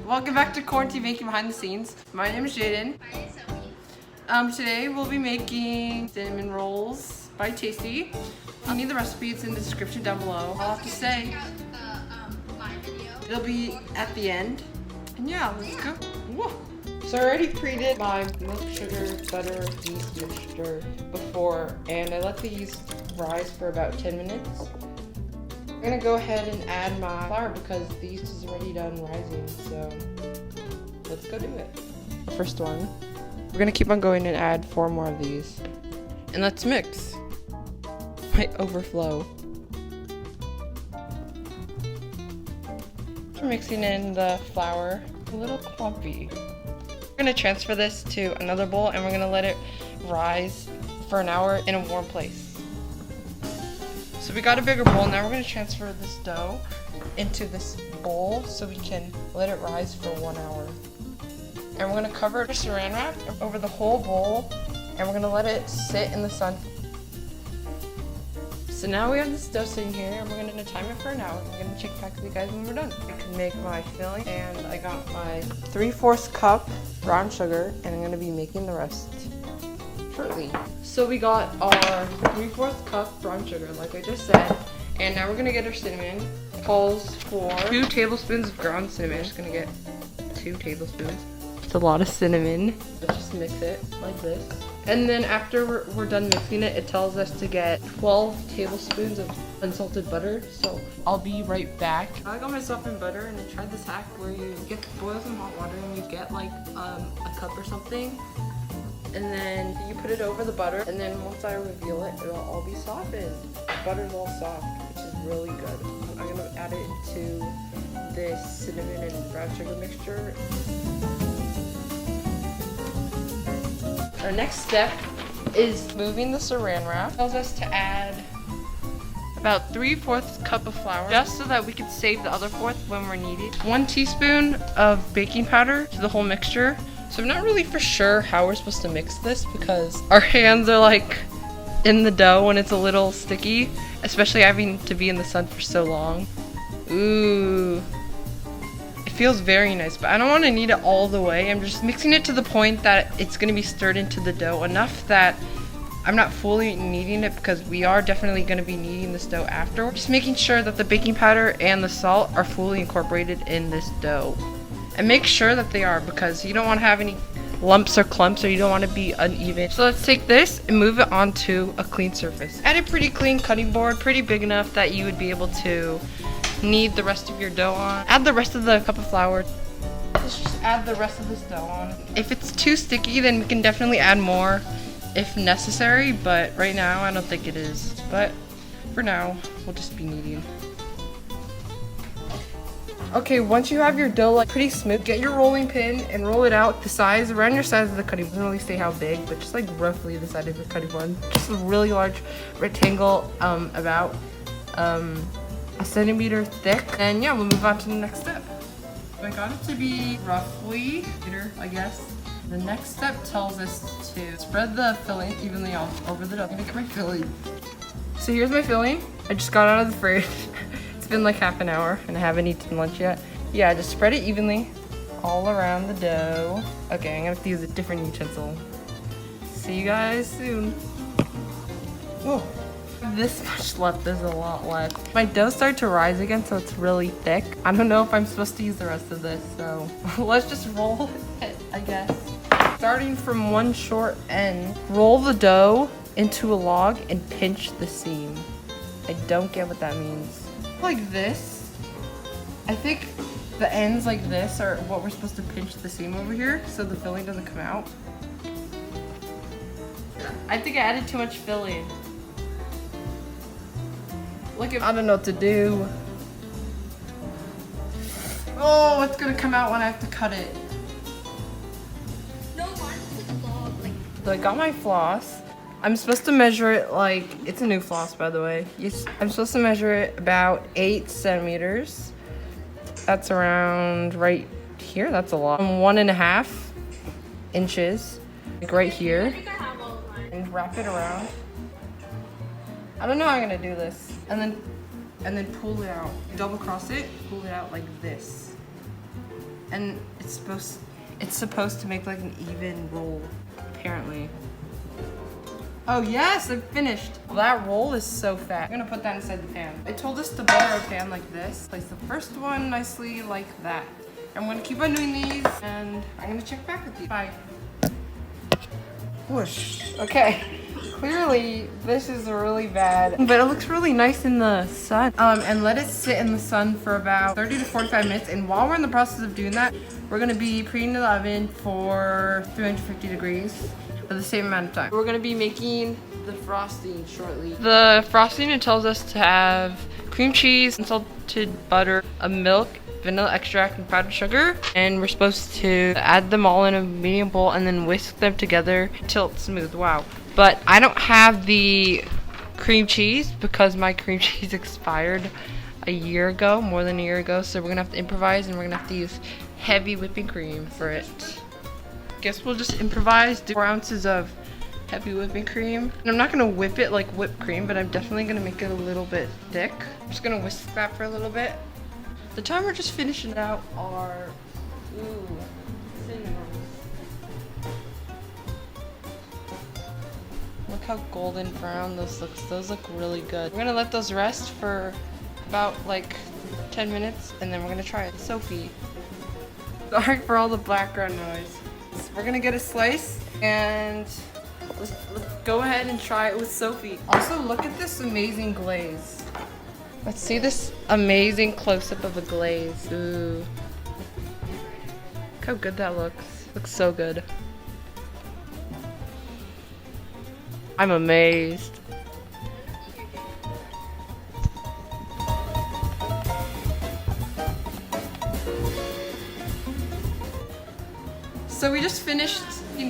Welcome back to Quarantine Making Behind the Scenes. My name is Jadon. My name is Sophia. Today we'll be making cinnamon rolls by Tasty. I'll need the recipe, it's in the description down below. I'll have to say, Check out my video. it'll be at the end. And yeah, let's go. Whoa. So I already pre-did my milk, sugar, butter, yeast mixture before, and I let the yeast rise for about 10 minutes. I'm gonna go ahead and add my flour because the yeast is already done rising, so let's go do it. First one. We're gonna keep on going and add 4 more of these. And let's mix. Might overflow. We're mixing in the flour, a little clumpy. We're gonna transfer this to another bowl and we're gonna let it rise for an hour in a warm place. So we got a bigger bowl, now we're gonna transfer this dough into this bowl so we can let it rise for 1 hour. And we're gonna cover it with saran wrap over the whole bowl and we're gonna let it sit in the sun. So now we have this dough sitting here and we're gonna time it for an hour. I'm gonna check back with you guys when we're done. I can make my filling and I got my 3/4 cup brown sugar and I'm gonna be making the rest shortly. So we got our 3/4 cup brown sugar like I just said, and now we're gonna get our cinnamon. It calls for 2 tablespoons of ground cinnamon. I'm just gonna get 2 tablespoons. It's a lot of cinnamon. Let's just mix it like this. And then after we're done mixing it, it tells us to get 12 tablespoons of unsalted butter. So I'll be right back. I got myself in butter and I tried this hack where you boil some hot water and you get like a cup or something. And then you put it over the butter, and then once I reveal it, it'll all be softened. The butter's all soft, which is really good. I'm gonna add it to this cinnamon and brown sugar mixture. Our next step is moving the saran wrap. It tells us to add about 3/4 cup of flour, just so that we can save the other 1/4 when we're needed. 1 teaspoon of baking powder to the whole mixture. So I'm not really for sure how we're supposed to mix this because our hands are like in the dough when it's a little sticky, especially having to be in the sun for so long. Ooh. It feels very nice, but I don't want to knead it all the way. I'm just mixing it to the point that it's going to be stirred into the dough enough that I'm not fully kneading it because we are definitely going to be kneading this dough after. Just making sure that the baking powder and the salt are fully incorporated in this dough. And make sure that they are because you don't want to have any lumps or clumps or you don't want to be uneven. So let's take this and move it onto a clean surface. Add a pretty clean cutting board, pretty big enough that you would be able to knead the rest of your dough on. Add the rest of the cup of flour. Let's just add the rest of this dough on. If it's too sticky, then we can definitely add more if necessary, but right now I don't think it is. But for now, we'll just be kneading. Okay, once you have your dough like pretty smooth, get your rolling pin and roll it out the size, around your size of the cutting board. Doesn't really say how big, but just like roughly the size of your cutting board. Just a really large rectangle, about a centimeter thick. And yeah, we'll move on to the next step. So I got it to be roughly, I guess. The next step tells us to spread the filling evenly over the dough. I'm gonna get my filling. So here's my filling. I just got out of the fridge. It's been like half an hour and I haven't eaten lunch yet. Yeah, just spread it evenly all around the dough. Okay, I'm gonna have to use a different utensil. See you guys soon. Whoa. This much left, there's a lot left. My dough started to rise again, so it's really thick. I don't know if I'm supposed to use the rest of this, so let's just roll it, I guess. Starting from one short end, roll the dough into a log and pinch the seam. I don't get what that means. Like this. I think the ends like this are what we're supposed to pinch the seam over here so the filling doesn't come out. I think I added too much filling. Look at, I don't know what to do. Oh, it's gonna come out when I have to cut it. No, mine's the dog. So I got my floss. I'm supposed to measure it like, it's a new floss by the way. Yes, I'm supposed to measure it about 8 centimeters. That's around right here, that's a lot. 1.5 inches, like right here. I think I have all of mine. And wrap it around. I don't know how I'm gonna do this. And then pull it out. Double cross it, pull it out like this. and it's supposed to make like an even roll, apparently. Oh yes, I'm finished. That roll is so fat. I'm gonna put that inside the pan. It told us to butter a pan like this. Place the first one nicely like that. I'm gonna keep on doing these, and I'm gonna check back with you. Bye. Whoosh. Okay. Clearly, this is really bad, but it looks really nice in the sun. And let it sit in the sun for about 30 to 45 minutes. And while we're in the process of doing that, we're gonna be preheating the oven for 350 degrees for the same amount of time. We're gonna be making the frosting shortly. The frosting, it tells us to have cream cheese, unsalted butter, a milk, vanilla extract, and powdered sugar. And we're supposed to add them all in a medium bowl and then whisk them together until it's smooth. Wow. But I don't have the cream cheese because my cream cheese expired a year ago, more than a year ago. So we're gonna have to improvise, and we're gonna have to use heavy whipping cream for it. Guess we'll just improvise, do 4 ounces of heavy whipping cream. And I'm not gonna whip it like whipped cream, but I'm definitely gonna make it a little bit thick. I'm just gonna whisk that for a little bit. The time we're just finishing out our cinnamon. Look how golden brown those looks. Those look really good. We're gonna let those rest for about like 10 minutes, and then we're gonna try it. Sophie. Sorry for all the background noise. We're gonna get a slice, and let's go ahead and try it with Sophie. Also, look at this amazing glaze. Let's see this amazing close-up of a glaze. Ooh. Look how good that looks. Looks so good. I'm amazed. So we just finished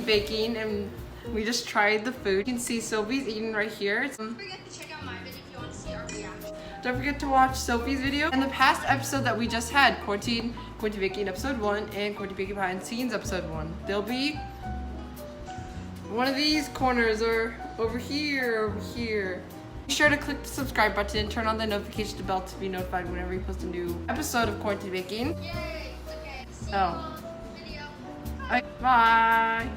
baking, and we just tried the food. You can see Sophie's eating right here. Don't forget to check out my video if you want to see our reaction. Don't forget to watch Sophie's video and the past episode that we just had, Quarantine Baking episode 1 and Quarantine Baking Behind the Scenes episode 1. They'll be one of these corners or over here. Be sure to click the subscribe button and turn on the notification bell to be notified whenever we post a new episode of Quarantine Baking. Yay! Okay. See you Oh. video. Bye.